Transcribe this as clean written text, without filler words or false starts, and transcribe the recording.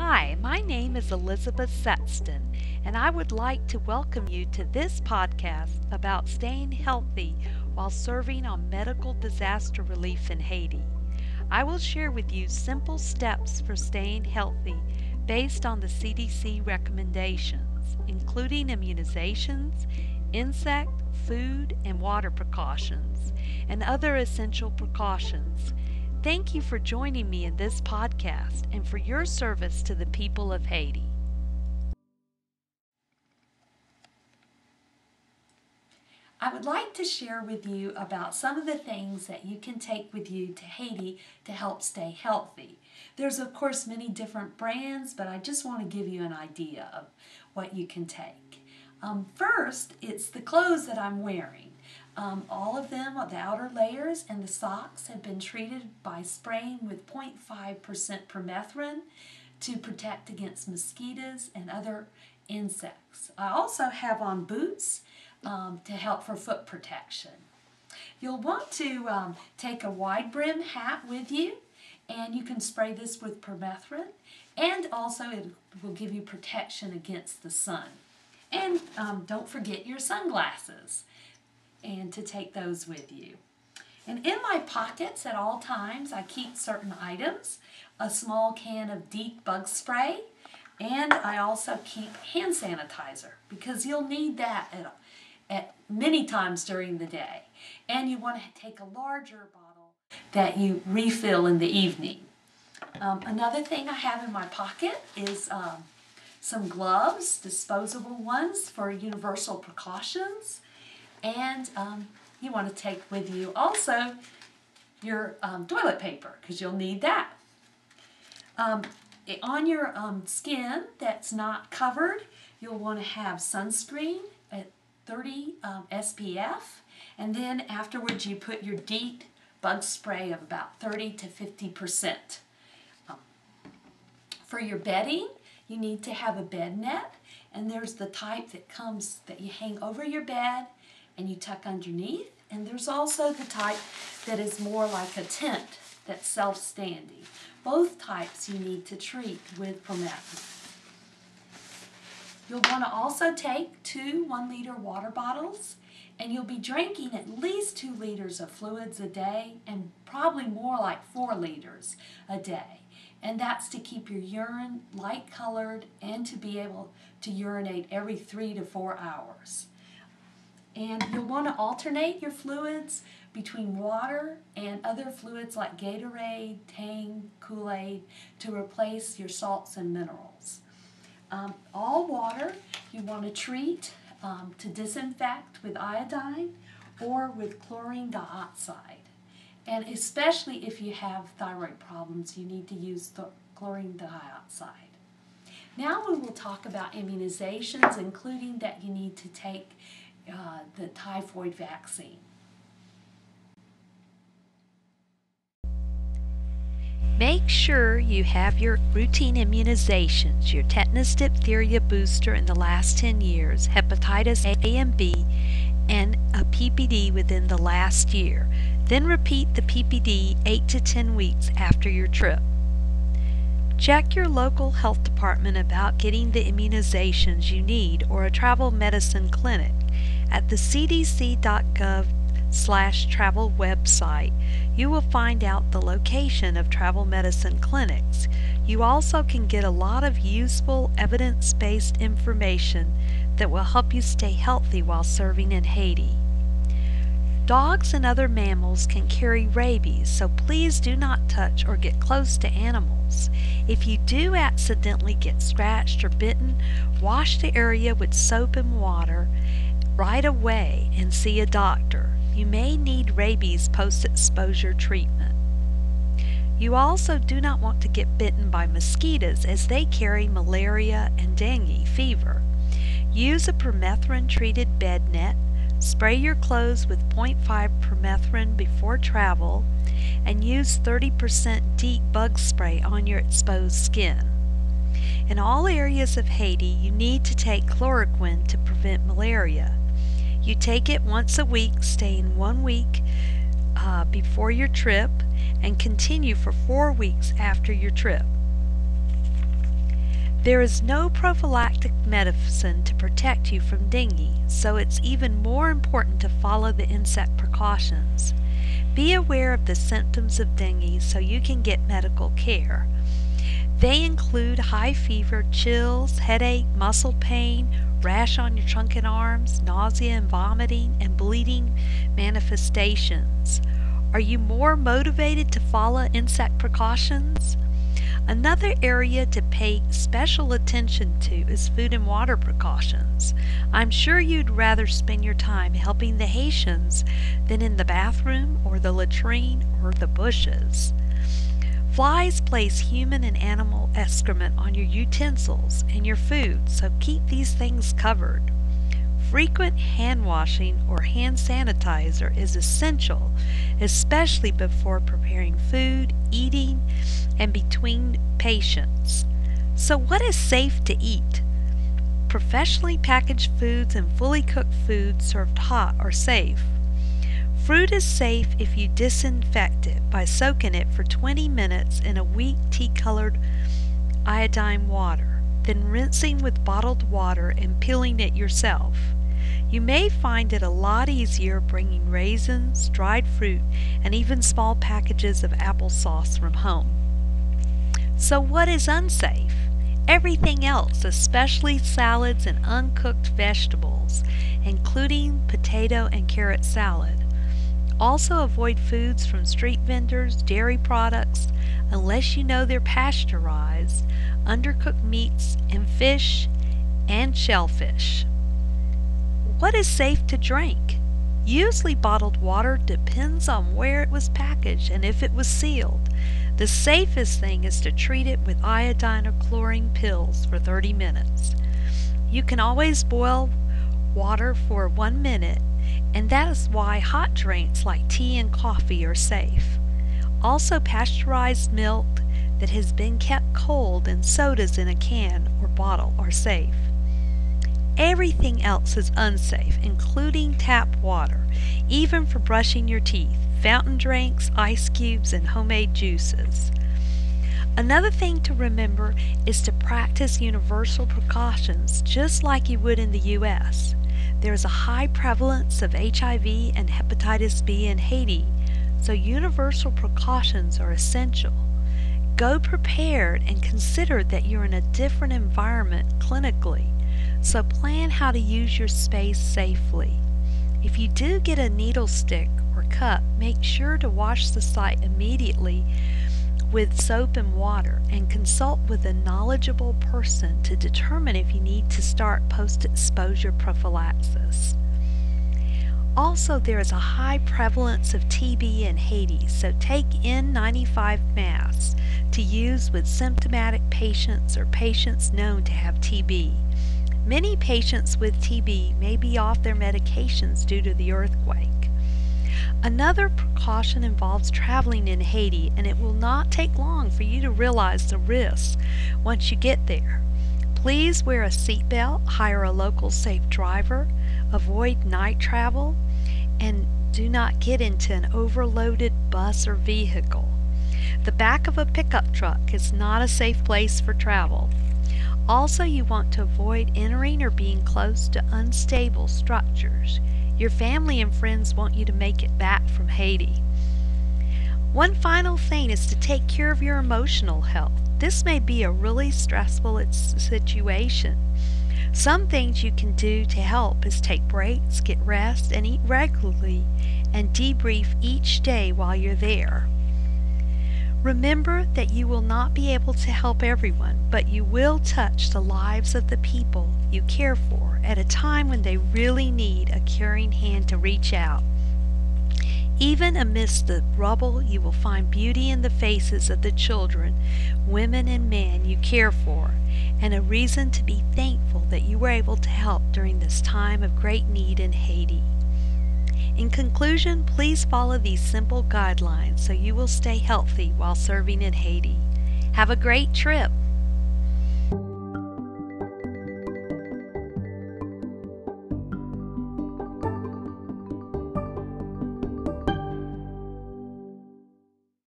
Hi, my name is Elizabeth Sexton, and I would like to welcome you to this podcast about staying healthy while serving on medical disaster relief in Haiti. I will share with you simple steps for staying healthy based on the CDC recommendations, including immunizations, insect, food, and water precautions, and other essential precautions. Thank you for joining me in this podcast and for your service to the people of Haiti. I would like to share with you about some of the things that you can take with you to Haiti to help stay healthy. There's of course many different brands, but I just want to give you an idea of what you can take. First, it's the clothes that I'm wearing. All of them, the outer layers and the socks, have been treated by spraying with 0.5% permethrin to protect against mosquitoes and other insects. I also have on boots to help for foot protection. You'll want to take a wide brim hat with you, and you can spray this with permethrin, and also it will give you protection against the sun. And don't forget your sunglasses, and to take those with you. And in my pockets at all times, I keep certain items, a small can of deep bug spray, and I also keep hand sanitizer because you'll need that at many times during the day. And you want to take a larger bottle that you refill in the evening. Another thing I have in my pocket is some gloves, disposable ones for universal precautions. And you want to take with you also your toilet paper because you'll need that. On your skin that's not covered, you'll want to have sunscreen at 30 SPF, and then afterwards you put your DEET bug spray of about 30 to 50%. For your bedding, you need to have a bed net, and there's the type that you hang over your bed and you tuck underneath, and there's also the type that is more like a tent that's self-standing. Both types you need to treat with permethrin. You'll want to also take 2 1-liter water bottles, and you'll be drinking at least 2 liters of fluids a day, and probably more like 4 liters a day. And that's to keep your urine light colored and to be able to urinate every 3 to 4 hours. And you'll want to alternate your fluids between water and other fluids like Gatorade, Tang, Kool-Aid to replace your salts and minerals. All water you want to treat to disinfect with iodine or with chlorine dioxide. And especially if you have thyroid problems, you need to use the chlorine dioxide. Now we will talk about immunizations, including that you need to take the typhoid vaccine. Make sure you have your routine immunizations, your tetanus diphtheria booster in the last 10 years, hepatitis A and B, and a PPD within the last year. Then repeat the PPD 8 to 10 weeks after your trip. Check your local health department about getting the immunizations you need or a travel medicine clinic. At the cdc.gov/travel website, you will find out the location of travel medicine clinics. You also can get a lot of useful evidence-based information that will help you stay healthy while serving in Haiti. Dogs and other mammals can carry rabies, so please do not touch or get close to animals. If you do accidentally get scratched or bitten, wash the area with soap and water right away and see a doctor. You may need rabies post-exposure treatment. You also do not want to get bitten by mosquitoes as they carry malaria and dengue fever. Use a permethrin-treated bed net. Spray your clothes with 0.5 permethrin before travel, and use 30% DEET bug spray on your exposed skin. In all areas of Haiti, you need to take chloroquine to prevent malaria. You take it once a week, staying 1 week before your trip, and continue for 4 weeks after your trip. There is no prophylactic medicine to protect you from dengue, so it's even more important to follow the insect precautions. Be aware of the symptoms of dengue so you can get medical care. They include high fever, chills, headache, muscle pain, rash on your trunk and arms, nausea and vomiting, and bleeding manifestations. Are you more motivated to follow insect precautions? Another area to pay special attention to is food and water precautions. I'm sure you'd rather spend your time helping the Haitians than in the bathroom or the latrine or the bushes. Flies place human and animal excrement on your utensils and your food, so keep these things covered. Frequent hand washing or hand sanitizer is essential, especially before preparing food, eating, and between patients. So what is safe to eat? Professionally packaged foods and fully cooked foods served hot are safe. Fruit is safe if you disinfect it by soaking it for 20 minutes in a weak tea-colored iodine water, then rinsing with bottled water and peeling it yourself. You may find it a lot easier bringing raisins, dried fruit, and even small packages of applesauce from home. So what is unsafe? Everything else, especially salads and uncooked vegetables, including potato and carrot salad. Also avoid foods from street vendors, dairy products, unless you know they're pasteurized, undercooked meats, and fish and shellfish. What is safe to drink? Usually bottled water depends on where it was packaged and if it was sealed. The safest thing is to treat it with iodine or chlorine pills for 30 minutes. You can always boil water for 1 minute, and that is why hot drinks like tea and coffee are safe. Also, pasteurized milk that has been kept cold and sodas in a can or bottle are safe. Everything else is unsafe, including tap water, even for brushing your teeth, fountain drinks, ice cubes, and homemade juices. Another thing to remember is to practice universal precautions just like you would in the U.S. There is a high prevalence of HIV and hepatitis B in Haiti, so universal precautions are essential. Go prepared and consider that you're in a different environment clinically, so plan how to use your space safely. If you do get a needle stick or cut, make sure to wash the site immediately with soap and water and consult with a knowledgeable person to determine if you need to start post-exposure prophylaxis. Also, there is a high prevalence of TB in Haiti, so take N95 masks to use with symptomatic patients or patients known to have TB. Many patients with TB may be off their medications due to the earthquake. Another precaution involves traveling in Haiti, and it will not take long for you to realize the risks once you get there. Please wear a seatbelt, hire a local safe driver, avoid night travel, and do not get into an overloaded bus or vehicle. The back of a pickup truck is not a safe place for travel. Also, you want to avoid entering or being close to unstable structures. Your family and friends want you to make it back from Haiti. One final thing is to take care of your emotional health. This may be a really stressful situation. Some things you can do to help is take breaks, get rest, and eat regularly, and debrief each day while you're there. Remember that you will not be able to help everyone, but you will touch the lives of the people you care for at a time when they really need a caring hand to reach out. Even amidst the rubble, you will find beauty in the faces of the children, women, and men you care for, and a reason to be thankful that you were able to help during this time of great need in Haiti. In conclusion, please follow these simple guidelines so you will stay healthy while serving in Haiti. Have a great trip!